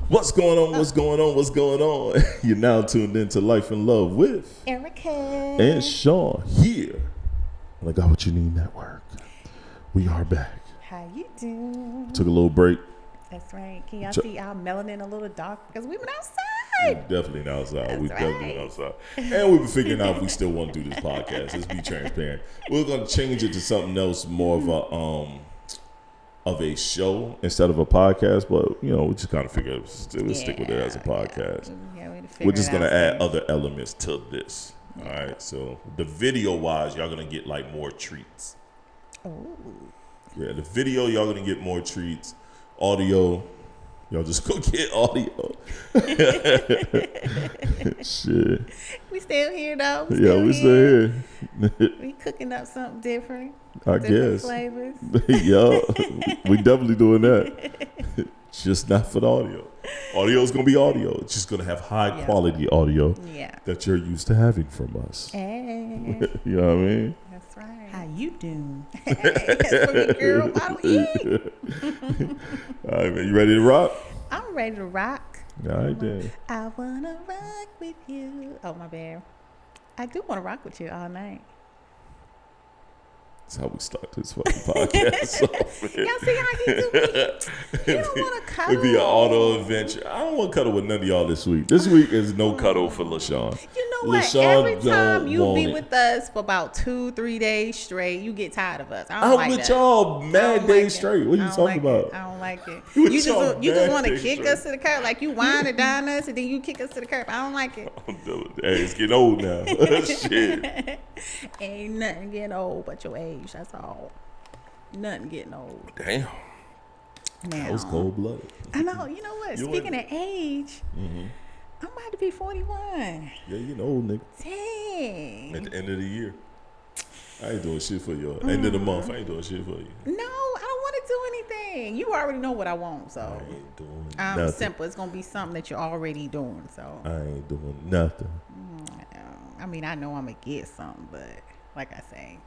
What's going on? What's going on? What's going on? You're now tuned into Life and Love with Erica and Shon here on the Got What You Need Network. We are back. How you doing? Took a little break. That's right. Can y'all see our melanin a little dark because we went outside? Definitely not outside. That's Definitely went outside. And we've been figuring out if we still want to do this podcast. Let's be transparent. We're going to change it to something else, more of a show instead of a podcast, but we just kind of figure we'll stick with it as a podcast. We're just gonna add other elements to this. All right, so the video wise, y'all gonna get like more treats. Oh. Yeah, the video y'all gonna get more treats. Audio, y'all just go get audio. Shit. We still here though. We still here. We cooking up something different. I different guess. Flavors. Yeah, we definitely doing that. Just not for the audio. Audio is gonna be audio. It's just gonna have high quality audio that you're used to having from us. Hey. You know what I mean? That's right. How you doing? Hey, that's for me, girl. I don't eat. All right, man. You ready to rock? I'm ready to rock. All right, then. I wanna rock with you. Oh, my bad. I do want to rock with you all night. That's how we start this fucking podcast. Y'all see how he do it? You don't want to cuddle. It'd be an auto adventure. I don't want to cuddle with none of y'all this week. This week is no cuddle for LaShawn. You know what? LaShawn Every time you be with us for about 2-3 days straight, you get tired of us. I don't like with that. y'all mad days straight. What are you talking about? I don't like it. You just want to kick us to the curb. Like you whine and dine us and then you kick us to the curb. I don't like it. Hey, it's getting old now. Shit. Ain't nothing getting old but your age. That's all. Nothing getting old. Damn. Now, that was cold blooded. I know. You know what? Speaking of age, I'm about to be 41. Yeah, you know, old nigga. Dang. At the end of the year. I ain't doing shit for you. End of the month, I ain't doing shit for you. No, I don't want to do anything. You already know what I want, so. I ain't doing I'm nothing. simple. It's going to be something that you're already doing, so. I ain't doing nothing. I mean, I know I'm going to get something, but like I say.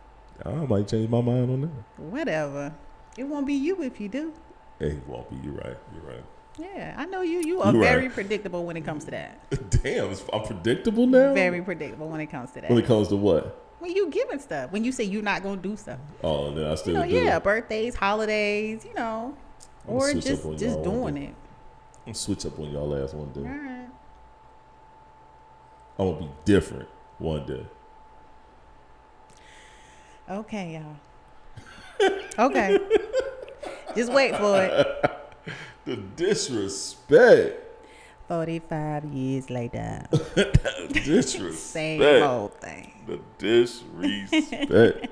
I might change my mind on that. Whatever. It won't be you if you do. Hey, it won't be. You're right. Yeah, I know you. You are very predictable when it comes to that. Damn, I'm predictable now? Very predictable when it comes to that. When it comes to what? When you giving stuff. When you say you're not going to do stuff. Oh, then I still do yeah, it. Birthdays, holidays, or just doing it. I'm going to switch up on y'all last one day. All right. I'm going to be different one day. Okay, y'all. Okay. Just wait for it. The disrespect. 45 years later. Disrespect. Same old thing. The disrespect.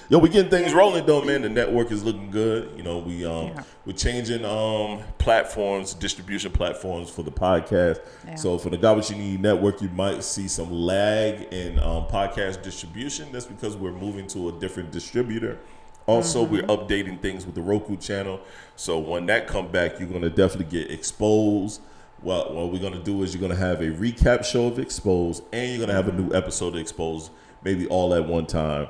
Yo, we getting things rolling though, man. The network is looking good. We're changing platforms, distribution platforms for the podcast. Yeah. So for the Got What You Need Network, you might see some lag in podcast distribution. That's because we're moving to a different distributor. Also, we're updating things with the Roku channel. So when that come back, you're gonna definitely get Exposed. What we're gonna do is you're gonna have a recap show of Exposed, and you're gonna have a new episode of Exposed, maybe all at one time.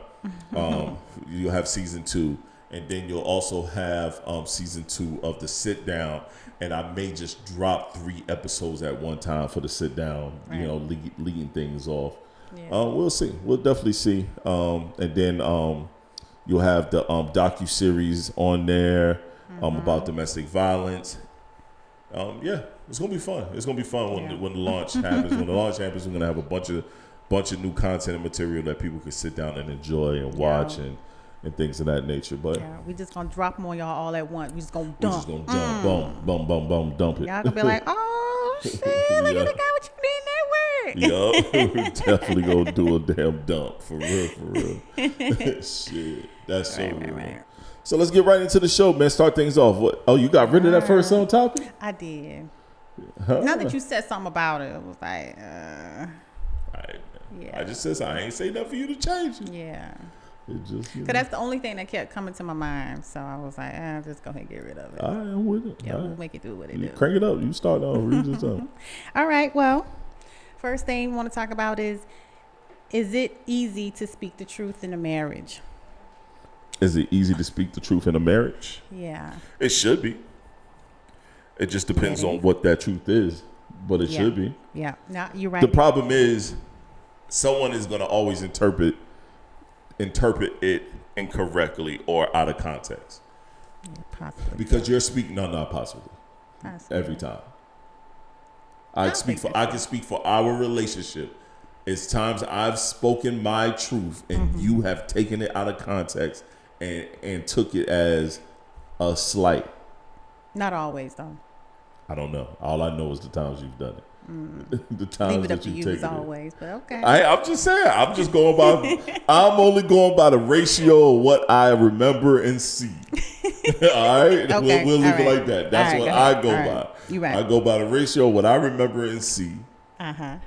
You'll have season 2, and then you'll also have season 2 of the sit down. And I may just drop 3 episodes at one time for the sit down. Right. Leading things off. Yeah. We'll see. We'll definitely see. And then you'll have the docu-series on there about domestic violence. It's gonna be fun. It's gonna be fun when the launch happens. When the launch happens, we're gonna have a bunch of new content and material that people can sit down and enjoy and watch and things of that nature. But we just gonna drop them on y'all all at once. We just gonna dump. We're just gonna dump, boom, dump it. Y'all gonna be like, oh shit, look at the Got What You Need Network. We're definitely gonna do a damn dump for real. Shit, that's so real. Right. So let's get right into the show, man. Start things off. What? Oh, you got rid of that first song topic? I did. Now that you said something about it, it was like, I just said I ain't say nothing for you to change it. Yeah. It just, because that's the only thing that kept coming to my mind. So I was like, just go ahead and get rid of it. All right, I'm with it. Yeah, we'll make it do what it do. Crank it up. You start on. Read this up. All right. Well, first thing I want to talk about is it easy to speak the truth in a marriage? Is it easy to speak the truth in a marriage? Yeah. It should be. It just depends on what that truth is, but it should be. Yeah, no, you're right. The problem is someone is going to always interpret it incorrectly or out of context. Possibly. Because you're speaking, not possibly. Every time. I can speak for our relationship. It's times I've spoken my truth and you have taken it out of context and took it as a slight. Not always, though. I don't know. All I know is the times you've done it. The times Leave it that up to you've you taken as it. always, but okay. I'm just saying. I'm just going by. I'm only going by the ratio of what I remember and see. All right, Okay. we'll leave All it right. like that. That's All what right, I go all by. right. You right. I go by the ratio of what I remember and see. Uh-huh.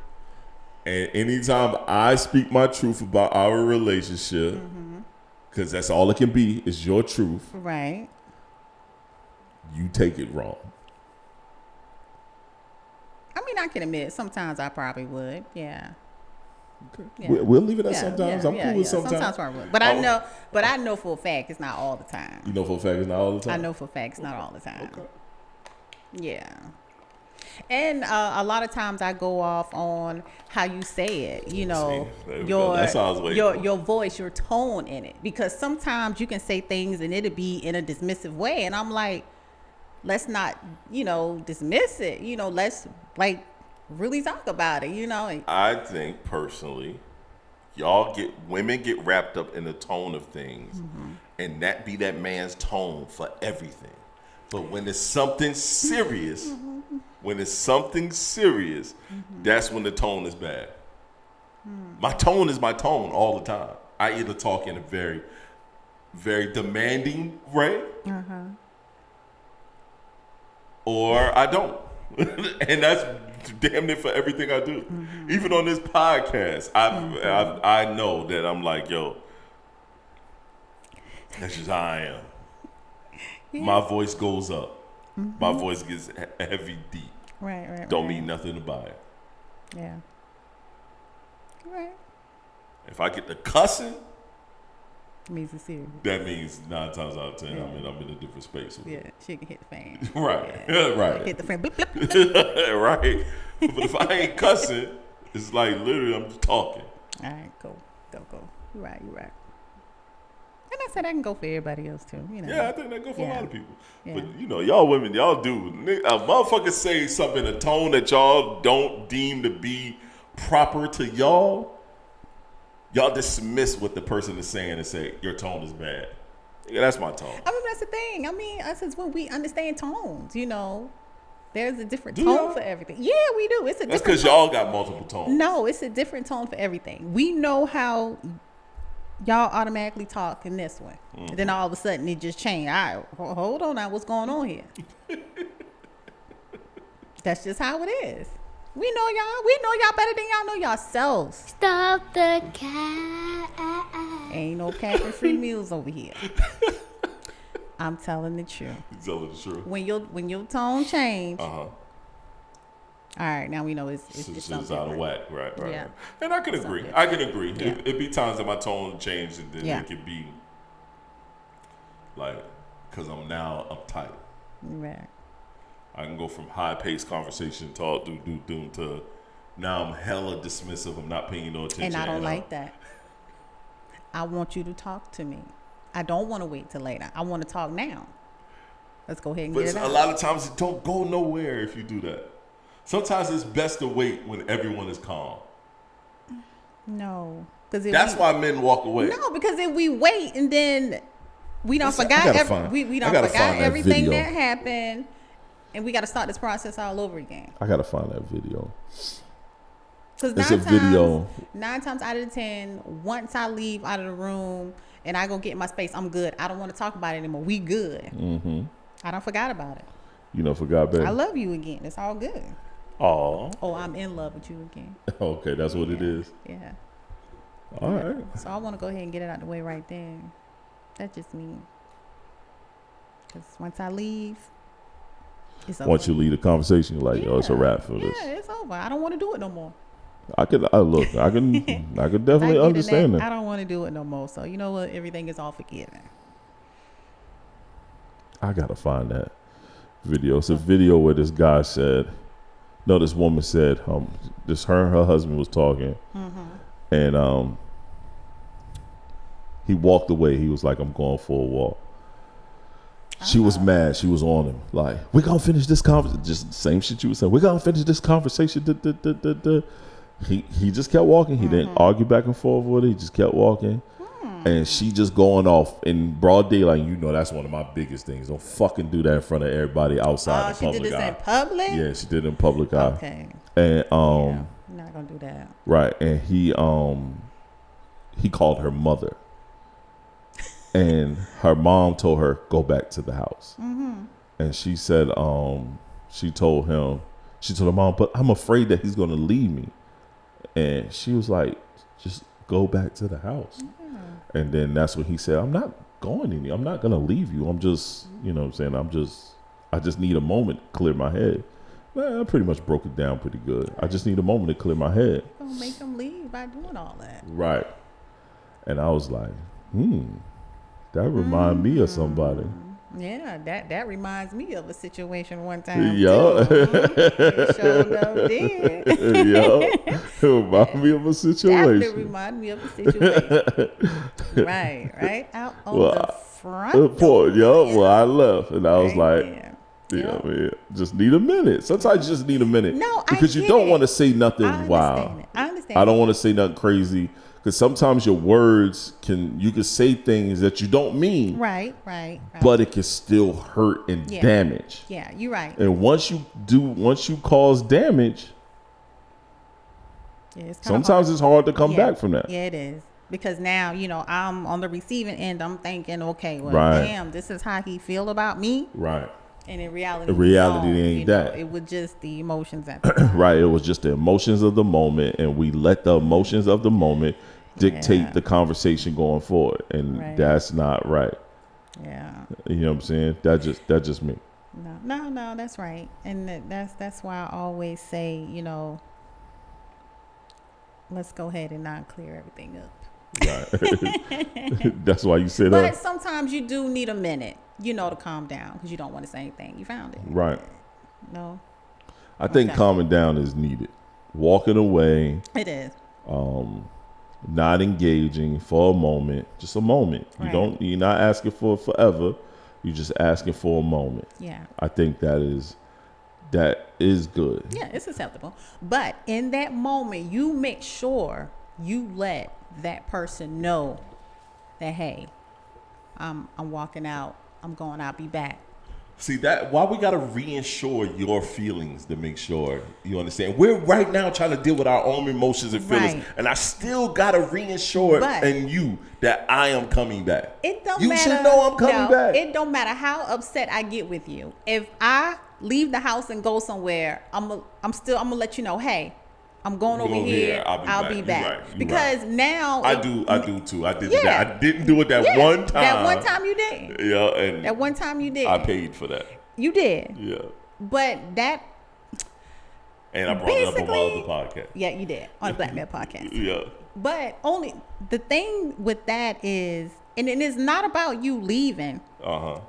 And anytime I speak my truth about our relationship, because that's all it can be, is your truth. Right. You take it wrong. I mean, I can admit sometimes I probably would. Yeah. Okay. Yeah. We'll leave it at sometimes. I'm cool with sometimes. Sometimes I would. But I know for a fact it's not all the time. You know for a fact it's not all the time? I know for a fact it's not all the time. Okay. Yeah. And a lot of times I go off on how you say it, you know, your voice, your tone in it. Because sometimes you can say things and it'll be in a dismissive way. And I'm like, let's not, dismiss it. Let's really talk about it, I think personally, women get wrapped up in the tone of things and that be that man's tone for everything. But when it's something serious, that's when the tone is bad. My tone is my tone all the time. I either talk in a very, very demanding way, or I don't. And that's damn near for everything I do. Even on this podcast, I know that I'm like, yo, that's just how I am. Yeah. My voice goes up. My voice gets heavy, deep. Right. Don't mean nothing about it. Yeah. Right. If I get the cussing, it means it's serious. That means 9 times out of 10, I'm in a different space. Yeah, she can hit the fan. Right. Yeah. Right. Hit the fan. Blip, blip, blip. Right. But if I ain't cussing, it's like literally I'm just talking. All right, go. You're right. And I said I can go for everybody else too. Yeah, I think that go for a lot of people. Yeah. But y'all women, y'all do. A motherfucker say something in a tone that y'all don't deem to be proper to y'all. Y'all dismiss what the person is saying and say your tone is bad. Yeah, that's my tone. I mean, that's the thing. I mean, us as when we understand tones, there's a different tone for everything. Yeah, we do. It's a that's different. That's because y'all got multiple tones. No, it's a different tone for everything. We know how y'all automatically talk in this one. And then all of a sudden it just changed. All right, hold on now. What's going on here? That's just how it is. We know y'all. We know y'all better than y'all know yourselves. Stop the cat. Ain't no cat and free meals over here. I'm telling the truth. You telling the truth. When your tone change. All right, now we know it's out of whack, right? Yeah. And I can agree. Yeah. It be times that my tone changed, and then it could be like, because I'm now uptight. Right. I can go from high-paced conversation, talk, do, to now I'm hella dismissive. I'm not paying no attention. And I don't like that. I want you to talk to me. I don't want to wait till later. I want to talk now. Let's go ahead and get it out. A lot of times it don't go nowhere if you do that. Sometimes it's best to wait when everyone is calm. No. That's why men walk away. No, because if we wait and then we don't forgot everything that happened, and we got to start this process all over again. I got to find that video. Because 9 times out of 10, once I leave out of the room and I go get in my space, I'm good. I don't want to talk about it anymore. We good. I don't forgot about it. You don't forgot, baby. I love you again. It's all good. Oh, I'm in love with you again. Okay, that's what it is. Yeah. All right. So I want to go ahead and get it out the way right there. That's just me. Because once I leave, it's over. Once you leave the conversation, you're like, it's a wrap for this. Yeah, it's over. I don't want to do it no more. I can definitely understand that. I don't want to do it no more. So you know what? Everything is all forgiven. I gotta find that. video. It's a video where this guy said, no, this woman said, this her and her husband was talking, and he walked away. He was like, I'm going for a walk. She was mad. She was on him. Like, we're going to finish this conversation. Just the same shit you were saying. We're going to finish this conversation. He just kept walking. He didn't argue back and forth with her. He just kept walking. And she just going off in broad daylight. You know, that's one of my biggest things. Don't fucking do that in front of everybody outside the public eye. She did this in public? Yeah, she did it in public eye. Okay. And I'm not going to do that. Right. And he called her mother. And her mom told her, go back to the house. And she said, she told her mom, but I'm afraid that he's going to leave me. And she was like, just go back to the house. And then that's when he said, I'm not going anywhere. I'm not going to leave you. I'm just, you know what I'm saying? I just need a moment to clear my head. Man, I pretty much broke it down pretty good. I just need a moment to clear my head. Don't make them leave by doing all that. Right. And I was like, that remind me of somebody. Yeah, that reminds me of a situation one time. Yeah. It sure enough did. Yeah. It remind me of a situation. Definitely remind me of a situation. right. Out on the front door. Yeah, well, I left. And I was like, yeah. Man, just need a minute. Sometimes you just need a minute. No, because you don't want to say nothing wild. I understand. I don't want to say nothing crazy. Because sometimes your words you can say things that you don't mean. Right. But it can still hurt and damage. Yeah, you're right. And once you cause damage, sometimes it's hard to come back from that. Yeah, it is. Because now, I'm on the receiving end. I'm thinking, okay, well, damn, this is how he feel about me. Right. And in reality, ain't that. It was just the emotions at the time. Right. It was just the emotions of the moment, and we let the emotions of the moment dictate the conversation going forward, and that's not right. Yeah. You know what I'm saying? That just me. No, that's right, and that's why I always say, let's go ahead and not clear everything up. Right. That's why you said that. But sometimes you do need a minute, to calm down because you don't want to say anything. You found it. Right. No. I think calming down is needed. Walking away. It is. Not engaging for a moment. Just a moment. Right. You're not asking for forever. You're just asking for a moment. Yeah. I think that is good. Yeah, it's acceptable. But in that moment, you make sure you let that person know that, hey, I'm walking out. I'm going. I'll be back. See that why we gotta reinsure your feelings to make sure you understand. We're right now trying to deal with our own emotions and feelings, and I still gotta reinsure and you that I am coming back. It don't you matter. should know I'm coming back. It don't matter how upset I get with you. If I leave the house and go somewhere, I'm gonna let you know, hey, I'm going over here. I'll be back. Right. Because now I do too. I did that. I didn't do it that one time. That one time you did. Yeah, and that one time you did. I paid for that. You did. Yeah. But that. And I brought it up on my other podcast. Yeah, you did on the Black Man podcast. Yeah. But only the thing with that is, and it is not about you leaving.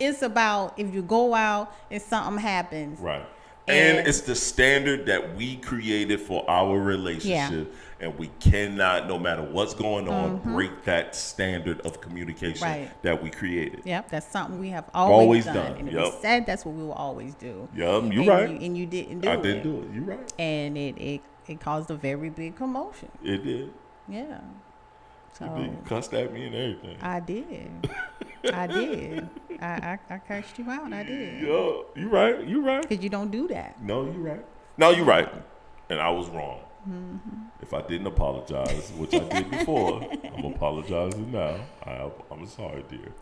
It's about if you go out and something happens. Right. And it's the standard that we created for our relationship, and we cannot, no matter what's going on, break that standard of communication that we created. Yep, that's something we have always done. And we said that's what we will always do. Yep, you're right. And you didn't do it. I didn't do it. You're right. And it caused a very big commotion. It did. Yeah. So you cussed at me and everything. I did. I cursed you out. I did. Yo, you right. Because you don't do that. No, you're right. No, you're right. And I was wrong. If I didn't apologize, which I did before, I'm apologizing now. I'm sorry, dear.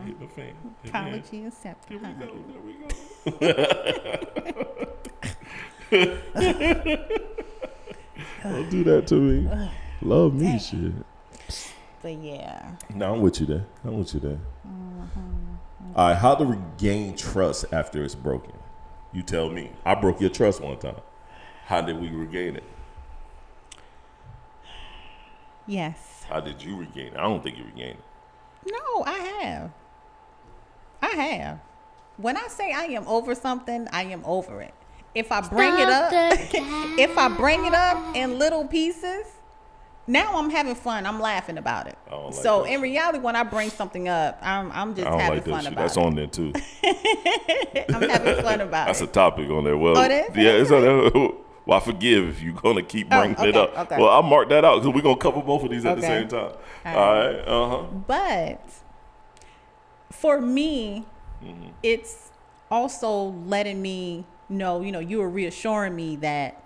Hit the fan. Apology accepted. There we go. Don't do that to me. Love me, shit. But yeah. No, I'm with you there. All right, how to regain trust after it's broken? You tell me. I broke your trust one time. How did we regain it? Yes. How did you regain it? I don't think you regained it. No, I have. when I say I am over something, I am over it. If I bring it up, if I bring it up in little pieces, now I'm having fun. I'm laughing about it. So in reality, when I bring something up, I'm just having fun about it. That's on there too. I'm having fun about it. That's a topic on there. Well, yeah, it's on there. Well, I forgive if you're gonna keep bringing it up. Okay. Well, I'll mark that out because we're gonna cover both of these at the same time. All right. But for me, it's also letting me know, you were reassuring me that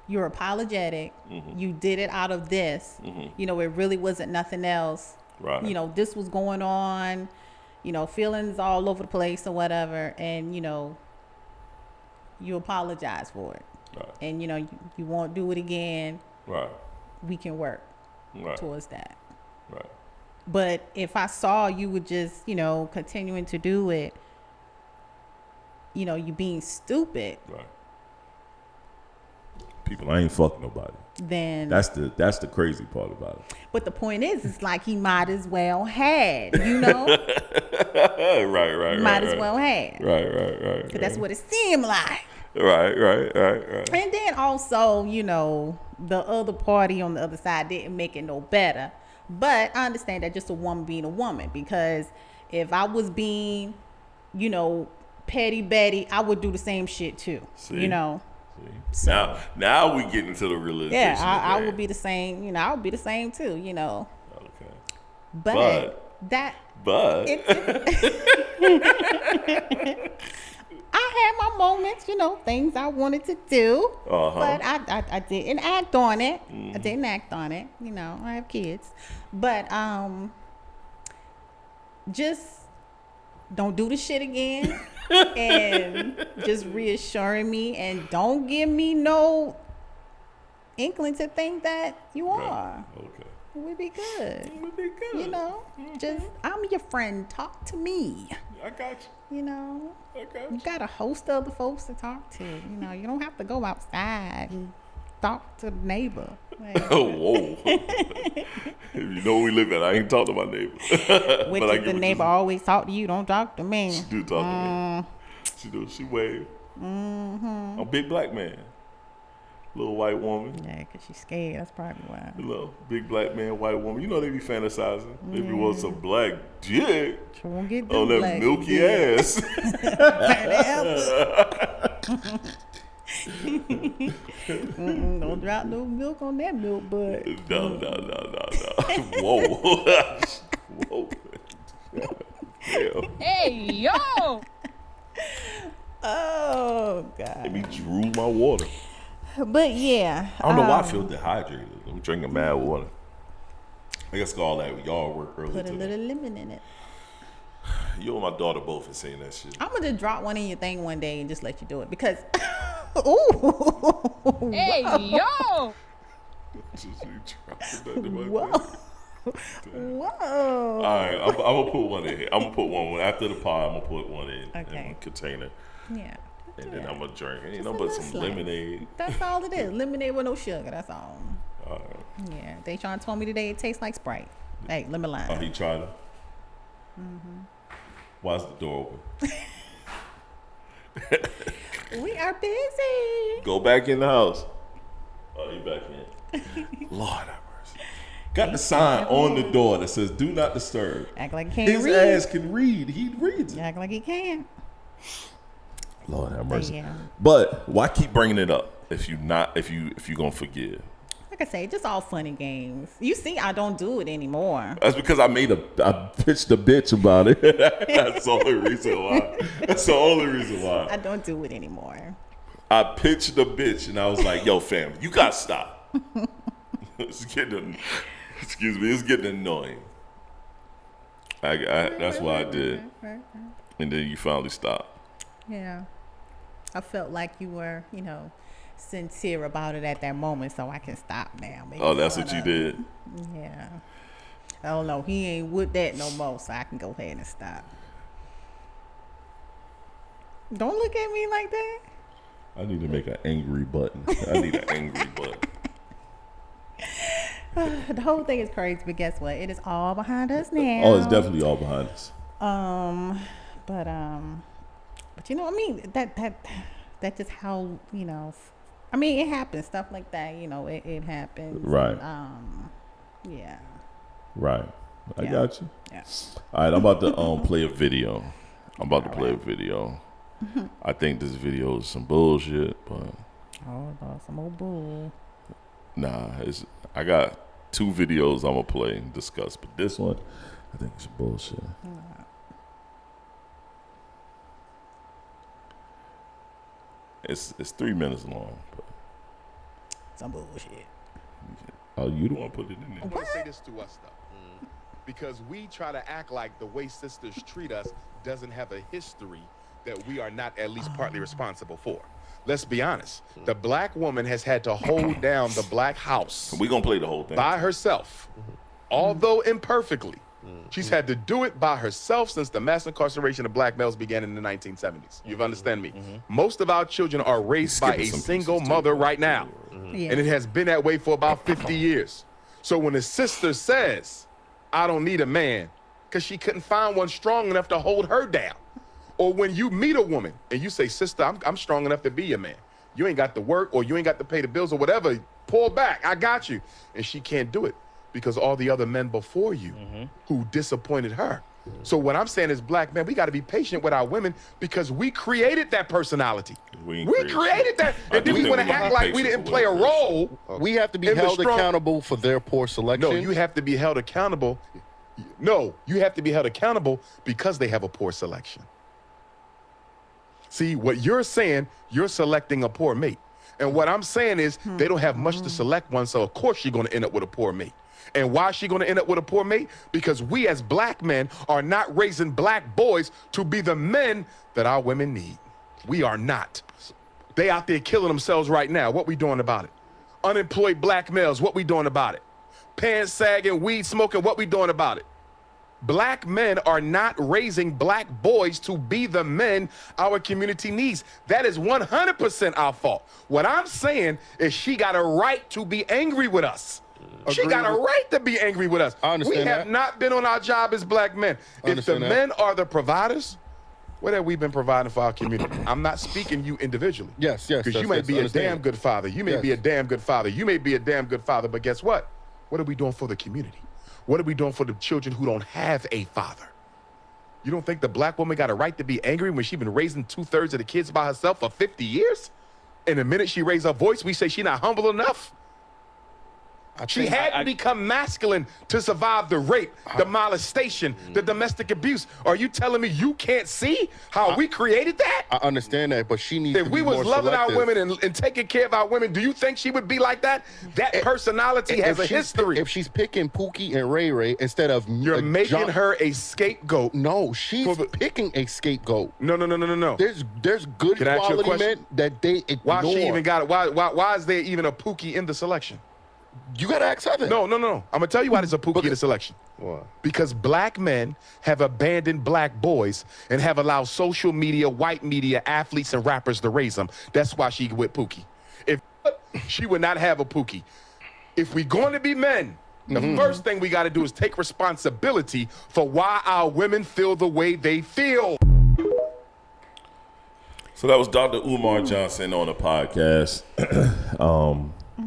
you're apologetic. You did it out of this. It really wasn't nothing else. Right. This was going on, feelings all over the place or whatever. And, you apologize for it. Right. And, you won't do it again. Right. We can work towards that. Right. But if I saw you would just, continuing to do it, you being stupid. Right. People, I ain't fucking nobody. Then that's the crazy part about it. But the point is, it's like he might as well had, right. Might as well had. Right. Because that's what it seemed like. Right. And then also, the other party on the other side didn't make it no better. But I understand that just a woman being a woman, because if I was being, petty Betty, I would do the same shit too. See? So, now we get into the realization. Yeah, I would be the same. I would be the same too. Okay. But I had my moments, things I wanted to do, but I didn't act on it. I didn't act on it. I have kids, but just don't do the shit again. And just reassuring me, and don't give me no inkling to think that you are. Okay. We'll be good. Just I'm your friend. Talk to me. I got you. I got you. You got a host of other folks to talk to. You don't have to go outside and talk to the neighbor. Whoa. If we live in, I ain't talk to my neighbor. Which is the neighbor always talk to you, don't talk to me. She do talk to me. She do. She wave. I'm a big black man. Little white woman. Yeah, because she's scared. That's probably why. Little big black man, white woman. They be fantasizing. If you want some black dick on that milky ass. Don't drop no milk on that milk, bud. No. Whoa. Whoa. Hey, yo. Oh, God. Let me drool my water. But, yeah. I don't know why I feel dehydrated. I'm drinking mad water. I guess all that y'all work early Put a today. little lemon in it. You and my daughter both are saying that shit. I'm going to just drop one in your thing one day and just let you do it. Because... Ooh. Hey, yo. Whoa. All right, I'm gonna put one in here. I'm gonna put one after the pod. I'm gonna put one in a container. Yeah. And then I'm gonna drink. But some lemonade. That's all it is. Lemonade with no sugar. That's all. Yeah. They trying to tell me today it tastes like Sprite. Hey, lemon lime. Oh, he tried it. Why's the door open? We are busy. Go back in the house. Oh, you back in. Lord have mercy. Got the sign on the door that says "Do not disturb." Act like he can't His read. ass can read. He reads it. Act like he can. Lord have mercy. Yeah. But why keep bringing it up if you gonna forgive? Like I say, just all funny games. You see, I don't do it anymore. That's because I pitched a bitch about it. That's the only reason why. That's the only reason why. I don't do it anymore. I pitched a bitch and I was like, "Yo, fam, you gotta stop." It's getting annoying. That's what I did. And then you finally stopped. Yeah. I felt like you were, sincere about it at that moment, so I can stop now. Oh, that's what you did? Yeah. I don't know. He ain't with that no more, so I can go ahead and stop. Don't look at me like that. I need to make an angry button. I need an angry button. The whole thing is crazy, but guess what? It is all behind us now. Oh, it's definitely all behind us. But you know, I mean, that's just how, I mean, it happens. Stuff like that, it happens. Right. And, yeah. Right. I got you. Yeah. All right, I'm about to play a video. I think this video is some bullshit, but Some old bull. nah, I got 2 videos I'm gonna play and discuss, but this one, I think it's bullshit. It's 3 minutes long, but some bullshit. Oh, you don't want to put it in there. I want to say this to us, though, because we try to act like the way sisters treat us doesn't have a history that we are not at least partly responsible for. Let's be honest. The black woman has had to hold down the black house. We're going to play the whole thing. By herself, although imperfectly. She's had to do it by herself since the mass incarceration of black males began in the 1970s. You understand me? Most of our children are raised by a single mother right now. Yeah. And it has been that way for about 50 years. So when a sister says, I don't need a man, because she couldn't find one strong enough to hold her down. Or when you meet a woman and you say, sister, I'm strong enough to be your man. You ain't got to work or you ain't got to pay the bills or whatever. Pull back. I got you. And she can't do it because all the other men before you who disappointed her. So what I'm saying is, black men, we got to be patient with our women because we created that personality. We created that. And then we want to act like we didn't play a role. We have to be held accountable for their poor selection. No, you have to be held accountable. No, you have to be held accountable because they have a poor selection. See, what you're saying, you're selecting a poor mate. And what I'm saying is they don't have much to select one, so of course you're going to end up with a poor mate. And why is she going to end up with a poor mate? Because we as black men are not raising black boys to be the men that our women need. We are not. They out there killing themselves right now. What we doing about it? Unemployed black males, what we doing about it? Pants sagging, weed smoking, what we doing about it? Black men are not raising black boys to be the men our community needs. That is 100% our fault. What I'm saying is she got a right to be angry with us. She got a right to be angry with us. I understand we have not been on our job as black men. If the men are the providers, what have we been providing for our community? I'm not speaking you individually. Yes. Because you may be a damn good father. You may be a damn good father. You may be a damn good father. But guess what? What are we doing for the community? What are we doing for the children who don't have a father? You don't think the black woman got a right to be angry when she's been raising 2/3 of the kids by herself for 50 years? And the minute she raised her voice, we say she's not humble enough? She had to become masculine to survive the rape, the molestation, the domestic abuse. Are you telling me you can't see how we created that? I understand that, but she needs to be more If we was loving selective. our women and taking care of our women, do you think she would be like that? That personality has a history. If she's picking Pookie and Ray Ray instead of You're making her a scapegoat. No, she's picking a scapegoat. No. There's good quality men that they ignore. Why she even got it? Why is there even a Pookie in the selection? You gotta ask her. No. I'm gonna tell you why there's a Pookie in the selection. Why? Because black men have abandoned black boys and have allowed social media, white media, athletes, and rappers to raise them. That's why she with Pookie. If she would not have a Pookie. If we're going to be men, the first thing we got to do is take responsibility for why our women feel the way they feel. So that was Dr. Umar Johnson on a podcast.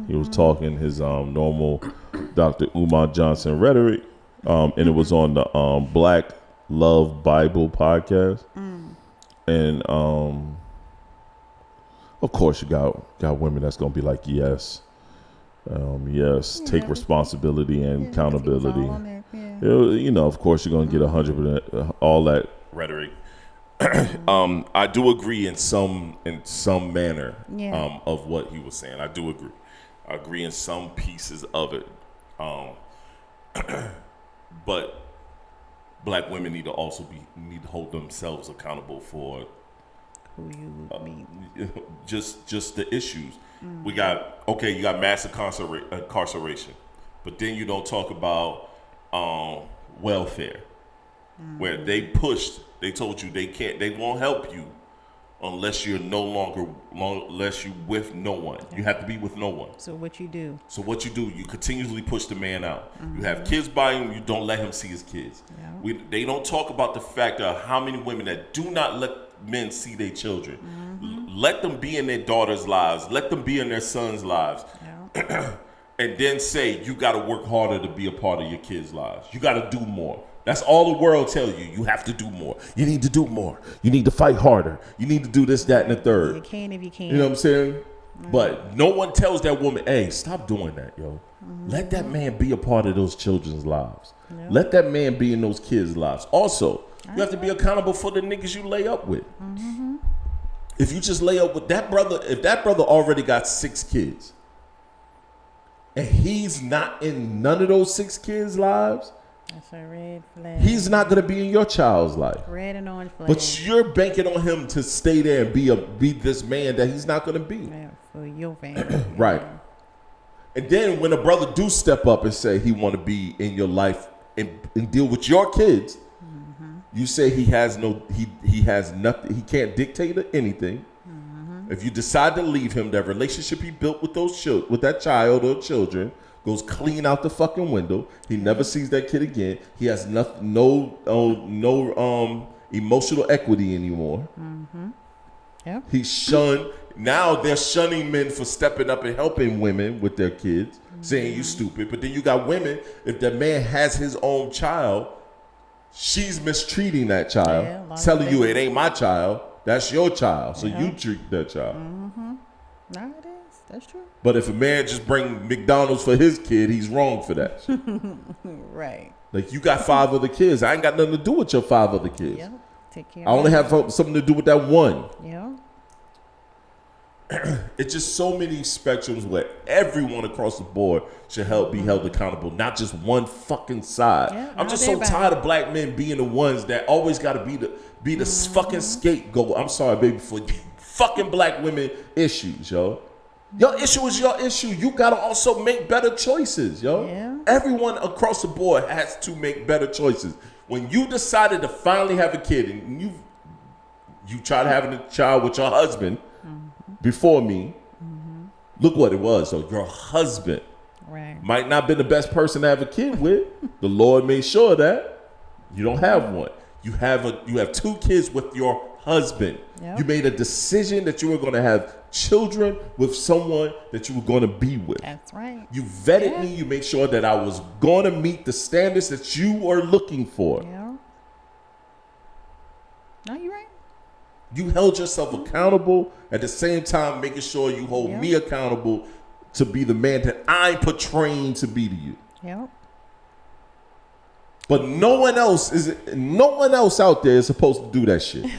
He was talking his normal Dr. Umar Johnson rhetoric, and it was on the Black Love Bible podcast. And of course, you got women that's gonna be like, yes, take responsibility and accountability. You know, of course, you're gonna get 100% all that rhetoric. I do agree in some manner of what he was saying. I do agree. I agree in some pieces of it, but black women need to also need to hold themselves accountable for who you mean. Just the issues. You got mass incarceration, but then you don't talk about welfare, where they told you they won't help you unless you're unless you with no one. You have to be with no one. So what you do? You continuously push the man out. You have kids by him, you don't let him see his kids. Yeah. They don't talk about the fact of how many women that do not let men see their children. Let them be in their daughters' lives. Let them be in their sons' lives. Yeah. And then say, you got to work harder to be a part of your kids' lives. You got to do more. That's all the world tell you. You have to do more. You need to do more. You need to fight harder. You need to do this, that, and the third. You can if you can. You know what I'm saying? But no one tells that woman, hey, stop doing that, yo. Let that man be a part of those children's lives. Yep. Let that man be in those kids' lives. Also, you have to be accountable for the niggas you lay up with. If you just lay up with that brother, if that brother already got 6 kids, and he's not in none of those 6 kids' lives, that's a red flag. He's not going to be in your child's life. Red and orange flag. But you're banking on him to stay there and be this man that he's not going to be. Yeah, for your family. Right. And then when a brother do step up and say he want to be in your life and deal with your kids, you say he has nothing, he can't dictate anything. If you decide to leave him, that relationship he built with with that child or children goes clean out the fucking window. He never sees that kid again. He has no emotional equity anymore. Yep. He's shunned. Now they're shunning men for stepping up and helping women with their kids, saying you stupid. But then you got women, if the man has his own child, she's mistreating that child, telling you it ain't my child, that's your child. So you treat that child. No, it is. That's true. But if a man just bring McDonald's for his kid, he's wrong for that. Right. Like, you got 5 other kids. I ain't got nothing to do with your 5 other kids. Yeah. Take care. I only have something to do with that one. Yeah. It's just so many spectrums where everyone across the board should be held accountable, not just one fucking side. Yeah, I'm just so tired of black men being the ones that always got to be the fucking scapegoat. I'm sorry, baby, for fucking black women issues, yo. Your issue is your issue. You gotta also make better choices, yo. Yeah. Everyone across the board has to make better choices. When you decided to finally have a kid and you tried having a child with your husband before me, look what it was, though. Your husband might not been the best person to have a kid with. The Lord made sure that you don't have one. You have 2 kids with your husband. Yep. You made a decision that you were going to have children with someone that you were going to be with. That's right. You vetted me. You made sure that I was going to meet the standards that you are looking for. Yeah. No, you're right. You held yourself accountable, at the same time making sure you hold me accountable to be the man that I'm portraying to be to you. Yep. But no one else out there is supposed to do that shit.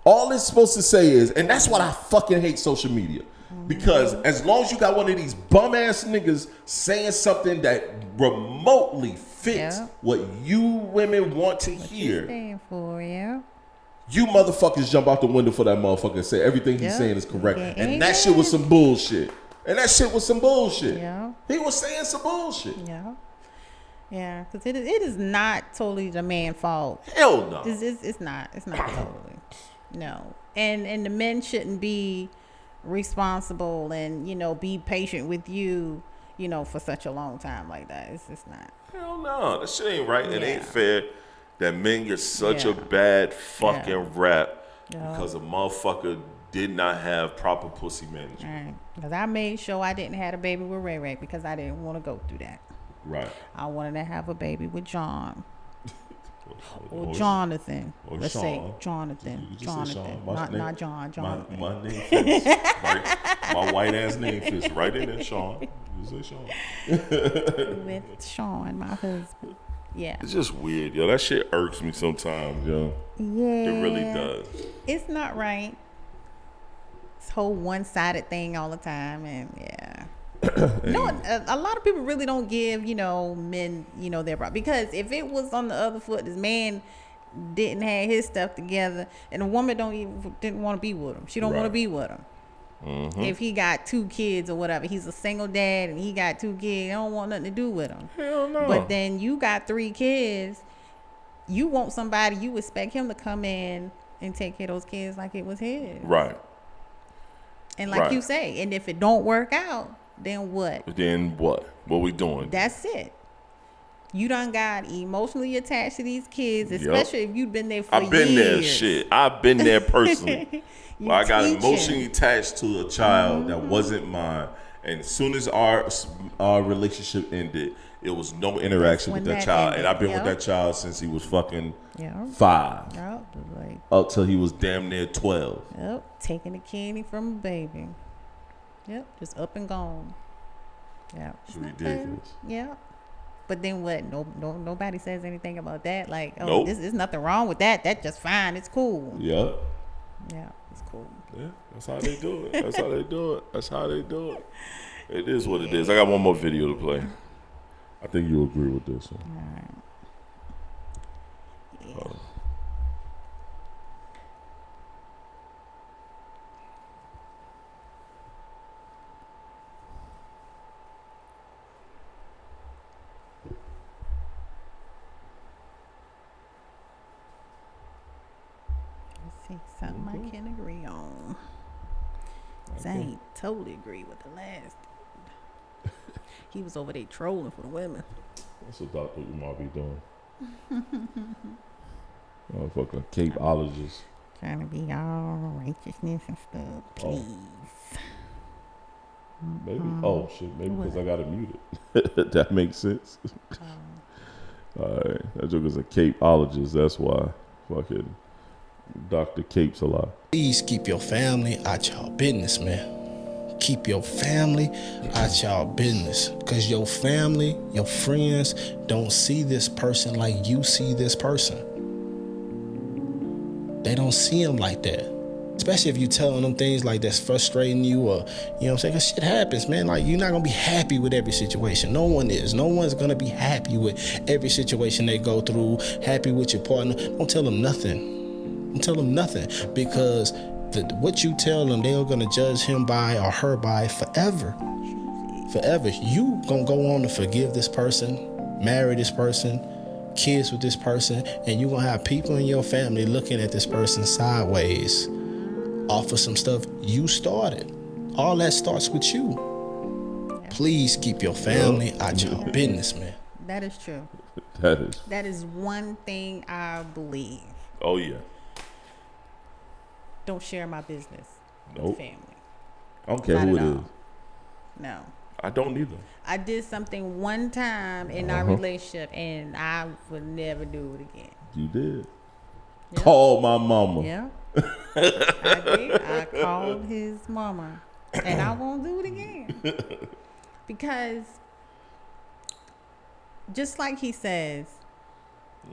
All it's supposed to say is, and that's what I fucking hate social media. Because as long as you got one of these bum ass niggas saying something that remotely fits what you women want to hear, paying for, you motherfuckers jump out the window for that motherfucker and say everything he's saying is correct. And that shit was some bullshit. Yeah. He was saying some bullshit. Yeah. Yeah, because it is not totally the man's fault. Hell no. It's not totally. No. And the men shouldn't be responsible and, be patient with you, for such a long time like that. It's just not. Hell no. That shit ain't right. It ain't fair that men get such a bad fucking rap because a motherfucker did not have proper pussy management. Right. Because I made sure I didn't have a baby with Ray Ray because I didn't want to go through that. Right. I wanted to have a baby with John. Or Jonathan. Or Let's Shon. say Jonathan. Jonathan. Not John. Jonathan. My name fits. Right? My white ass name fits right in there, Shon. You say Shon. With Shon, my husband. Yeah. It's just weird, yo. That shit irks me sometimes, yo. Yeah. It really does. It's not right. This whole one-sided thing all the time, and a lot of people really don't give, men, their problem. Because if it was on the other foot, this man didn't have his stuff together, and the woman didn't want to be with him. She don't want to be with him. If he got 2 kids or whatever, he's a single dad and he got 2 kids, I don't want nothing to do with him. Hell no. But then you got 3 kids, you want somebody, you expect him to come in and take care of those kids like it was his. Right. And like you say, and if it don't work out, then what? Then what? What we doing? That's it. You done got emotionally attached to these kids, especially if you've been there for years. I've been there, shit. I've been there personally. I got emotionally attached to a child that wasn't mine. And as soon as our relationship ended, it was no interaction with that child. Ended. And I've been with that child since he was fucking 5. Up till he was damn near 12. Yep, taking the candy from a baby. Yep, just up and gone. Yep. It's ridiculous. Yep. But then what? Nobody says anything about that. Like, oh, there's nothing wrong with that. That's just fine. It's cool. Yep. Yeah, it's cool. Yeah, that's how they do it. That's how they do it. That's how they do it. It is what it is. I got one more video to play. I think you'll agree with this one. All right. Yeah. Something I can agree on. I ain't totally agree with the last dude. He was over there trolling for the women. That's what Dr. Umar be doing. Fucking capeologist. Trying to be all righteousness and stuff. Please. Maybe. Oh, shit. Maybe because I got it muted. That makes sense. All right. That joke is a capeologist. That's why. Fucking Dr. Capes a lot. Please keep your family out y'all business, man. Keep your family out y'all business. Because your family, your friends don't see this person like you see this person. They don't see him like that. Especially if you telling them things like that's frustrating you or, you know what I'm saying? Because shit happens, man. Like, you're not going to be happy with every situation. No one is. No one's going to be happy with every situation they go through, happy with your partner. Don't tell them nothing. Don't tell them nothing. Because what you tell them, they are going to judge him by or her by forever. Forever. You going to go on to forgive this person, marry this person, kids with this person, and you're going to have people in your family looking at this person sideways off of some stuff you started. All that starts with you. Please keep your family out your business, man. That is true. That is one thing I believe. Oh, yeah. Don't share my business with family. I don't care who it is. No. I don't either. I did something one time in our relationship, and I would never do it again. You did. Yep. Call my mama. Yeah. I did. I called his mama, and I won't do it again. Because just like he says,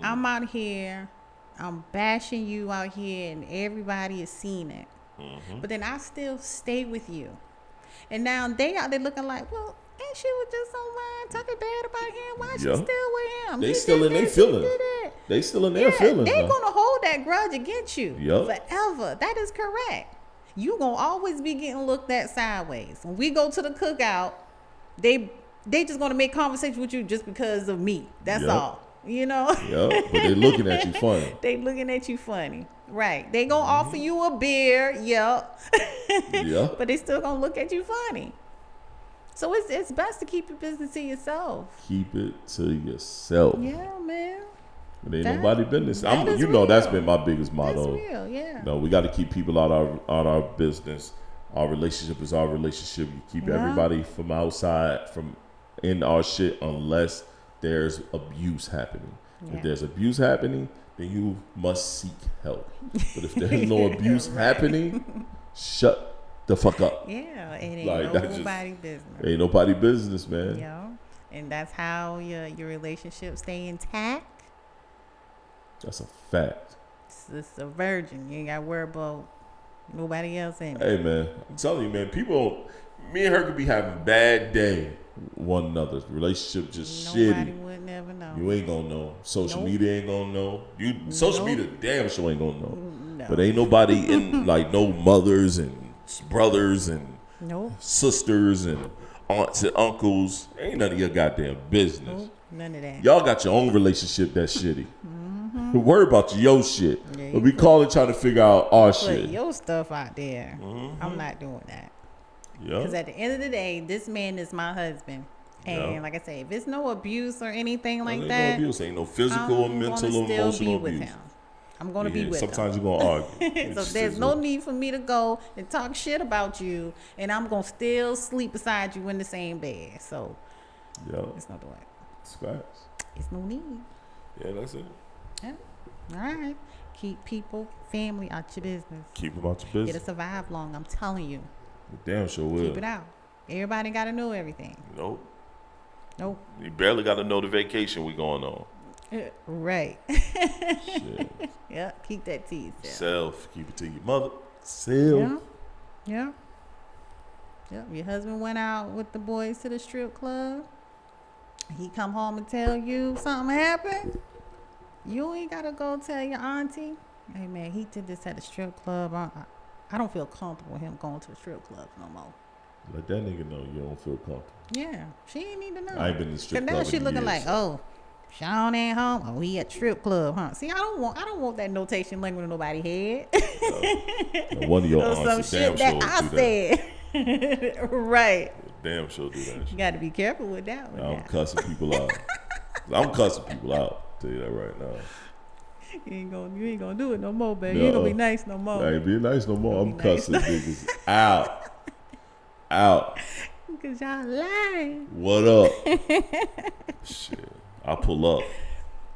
I'm out here, I'm bashing you out here, and everybody is seeing it. But then I still stay with you. And now they out there looking like, well, and she was just online talking bad about him. Why she still with him? They still in their feelings. They still in their feelings. They're going to hold that grudge against you forever. That is correct. You going to always be getting looked at sideways. When we go to the cookout, they just going to make conversation with you just because of me. That's all. You know? Yeah, but they looking at you funny. They looking at you funny. Right. They going to offer you a beer. Yep. But they still going to look at you funny. So it's best to keep your business to yourself. Keep it to yourself. Yeah, man. It ain't nobody business. That's been my biggest motto. That's real, yeah. No, we got to keep people out our business. Our relationship is our relationship. You keep everybody from outside, from in our shit, unless there's abuse happening. If there's abuse happening, then you must seek help. But if there's no abuse happening, shut the fuck up. Yeah, it ain't nobody business. Ain't nobody business, man. Yeah, and that's how your relationship stay intact. That's a fact. It's a virgin. You ain't got to worry about nobody else in it. Hey, man, I'm telling you, man, me and her could be having a bad day. One another's relationship just shitty. Nobody would never know. You ain't gonna know. Social media ain't gonna know. Social media damn sure ain't gonna know. No. But ain't nobody in like no mothers and brothers and sisters and aunts and uncles. Ain't none of your goddamn business. None of that. Y'all got your own relationship that's shitty. Worry about your shit. Yeah, but we calling trying to figure out our shit. Put your stuff out there. I'm not doing that. Because at the end of the day, this man is my husband. And like I say, if it's no abuse or anything like ain't that, no abuse. Ain't no physical or mental or emotional abuse. I'm going to be with sometimes him. you're going to argue. So there's no need for me to go and talk shit about you, and I'm going to still sleep beside you in the same bed. So it's not the way. It's facts. It's no need. Yeah, that's it. Yeah. All right. Keep people, family out your business. Keep them out your business. It'll survive long, I'm telling you. Damn sure will. Keep it out. Everybody got to know everything. Nope. You barely got to know the vacation we going on. Right. Shit. Yeah, keep that to yourself. Self. Keep it to your mother. Self. Yeah. Your husband went out with the boys to the strip club. He come home and tell you something happened. You ain't got to go tell your auntie. Hey, man, he did this at the strip club. I don't feel comfortable with him going to the strip club no more. Let that nigga know you don't feel comfortable. Yeah, she ain't need to know. I ain't been in the strip club. Now she looking like, Shon ain't home. Oh, he at the strip club, huh? See, I don't want that notation lingering in nobody's head. One of your aunts some shit that I said. Right. Damn sure do that shit. You got to be careful with that one. I'm cussing people out. I'm cussing people out. Tell you that right now. You ain't gonna do it no more, baby. You ain't gonna be nice no more. I ain't being nice no more. I'm cussing niggas out. Cause y'all lying. What up? Shit. I'll pull up.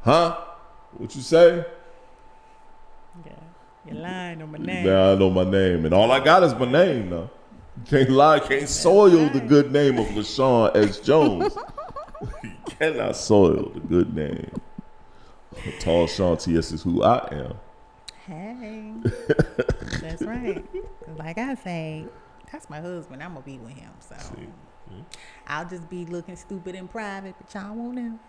Huh? What you say? Yeah. You're lying on my name. Now I know my name. And all I got is my name now. You can't lie. Can't soil the good name of LaShawn S. Jones. You cannot soil the good name. Tall Sean T.S. is who I am. Hey. That's right. Like I say, that's my husband. I'm going to be with him. So I'll just be looking stupid in private, but y'all won't know.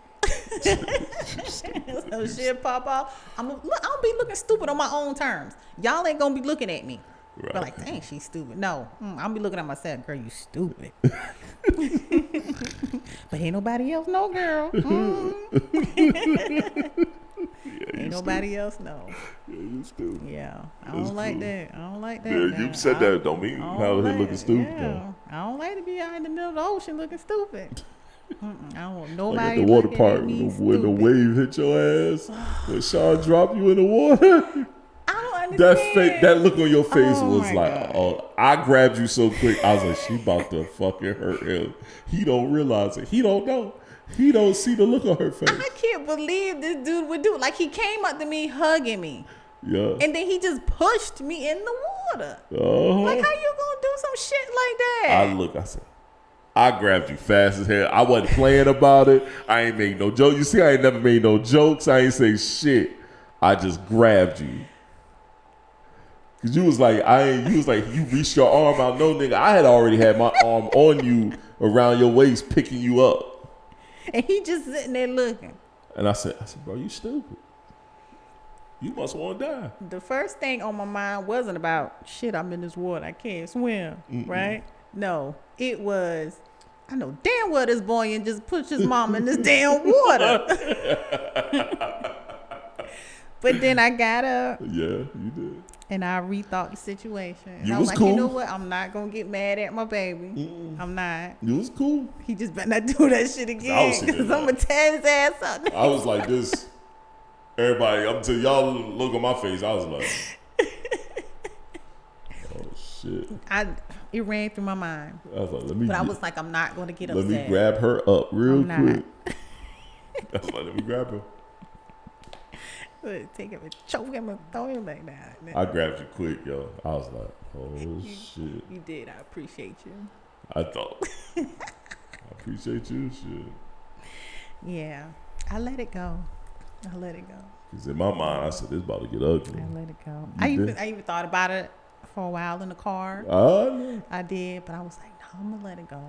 So shit pop off. I'll be looking stupid on my own terms. Y'all ain't going to be looking at me. Right. But like, dang, she's stupid. No, I'll be looking at myself. Girl, you stupid. But ain't nobody else know, girl. Ain't nobody else know. Yeah, you stupid. Yeah, I don't like that. I don't like that. Yeah, you said that. Don't mean how he looking stupid. Yeah. I don't like to be out in the middle of the ocean looking stupid. I don't want nobody like at the water park when the wave hit your ass. When Sean dropped you in the water. I don't understand. That look on your face was like, oh, I grabbed you so quick. I was like, she about to fucking hurt him. He don't realize it. He don't know. He don't see the look on her face. I can't believe this dude would do it. Like, he came up to me hugging me. Yeah. And then he just pushed me in the water. Uh-huh. Like, how you gonna do some shit like that? I said, I grabbed you fast as hell. I wasn't playing about it. I ain't made no joke. You see, I ain't never made no jokes. I ain't say shit. I just grabbed you. Cause you was like, you reached your arm out. No, nigga, I had already had my arm on you around your waist, picking you up. And he just sitting there looking. And I said, bro, you stupid. You must want to die. The first thing on my mind wasn't about, shit, I'm in this water. I can't swim, right? No, it was, I know damn well this boy and just pushed his mama in this damn water. But then I got up. Yeah, you did. And I rethought the situation. And You I was like, cool. You know what? I'm not going to get mad at my baby. I'm not. You was cool. He just better not do that shit again. Because I'm going to tear his ass up. I was like this. Everybody, up until y'all look on my face, I was like, oh, shit. It ran through my mind. I was like, I was like, I'm not going to get upset. Let me grab her up real quick. I was like, let me grab her. Take him and choke him and throw him like that. I grabbed you quick, yo. I was like, oh, shit. You did. I appreciate you. I thought. I appreciate you, shit. Yeah. I let it go. Because in my mind, I said, this about to get ugly. I let it go. I even thought about it for a while in the car. I did, but I was like, no, I'm going to let it go.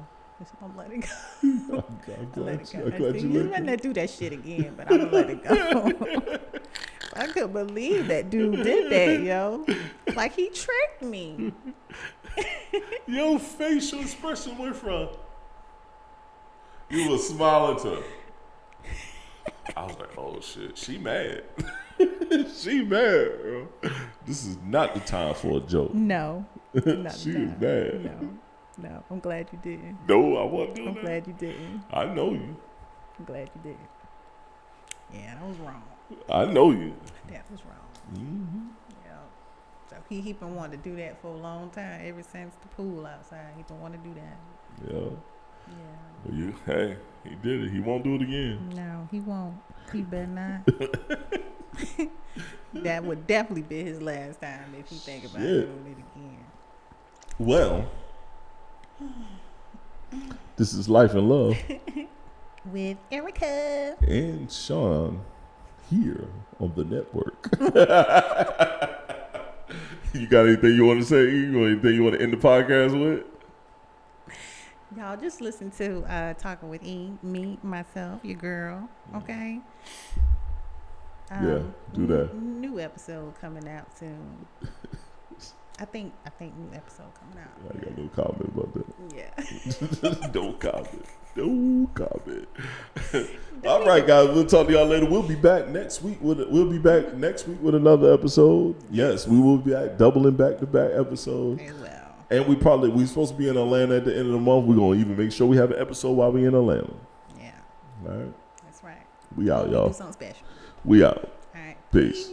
I'm let it go. I'm glad you better not do that shit again, but I'm gonna let it go. I couldn't believe that dude did that, yo. Like, he tricked me. Your facial expression went from you was smiling to I was like, oh shit, she mad. She mad, bro. This is not the time for a joke. No. She is mad. No. No, I'm glad you didn't. No, I wasn't doing that. I'm glad you didn't. I know you. I'm glad you didn't. Yeah, that was wrong. I know you. That was wrong. Mm-hmm. Yeah. So he been wanting to do that for a long time. Ever since the pool outside, he been wanting to do that. Yeah. Yeah. Well, he did it. He won't do it again. No, he won't. He better not. That would definitely be his last time if he think about doing it again. Well, this is Life and Love with Erica and Shon here on the network. You got anything you want to say? Anything you want to end the podcast with? Y'all just listen to Talking with me, myself, your girl. Okay. Yeah, do that. New episode coming out soon. I think new episode coming out. I got no comment about that. Yeah. Don't comment. Don't comment. All right, guys. We'll talk to y'all later. We'll be back next week with another episode. Yes, we will be back, doubling back-to-back episodes. As well. And we're supposed to be in Atlanta at the end of the month. We're gonna even make sure we have an episode while we in Atlanta. Yeah. All right. That's right. We out, y'all. Do something special. We out. All right. Peace.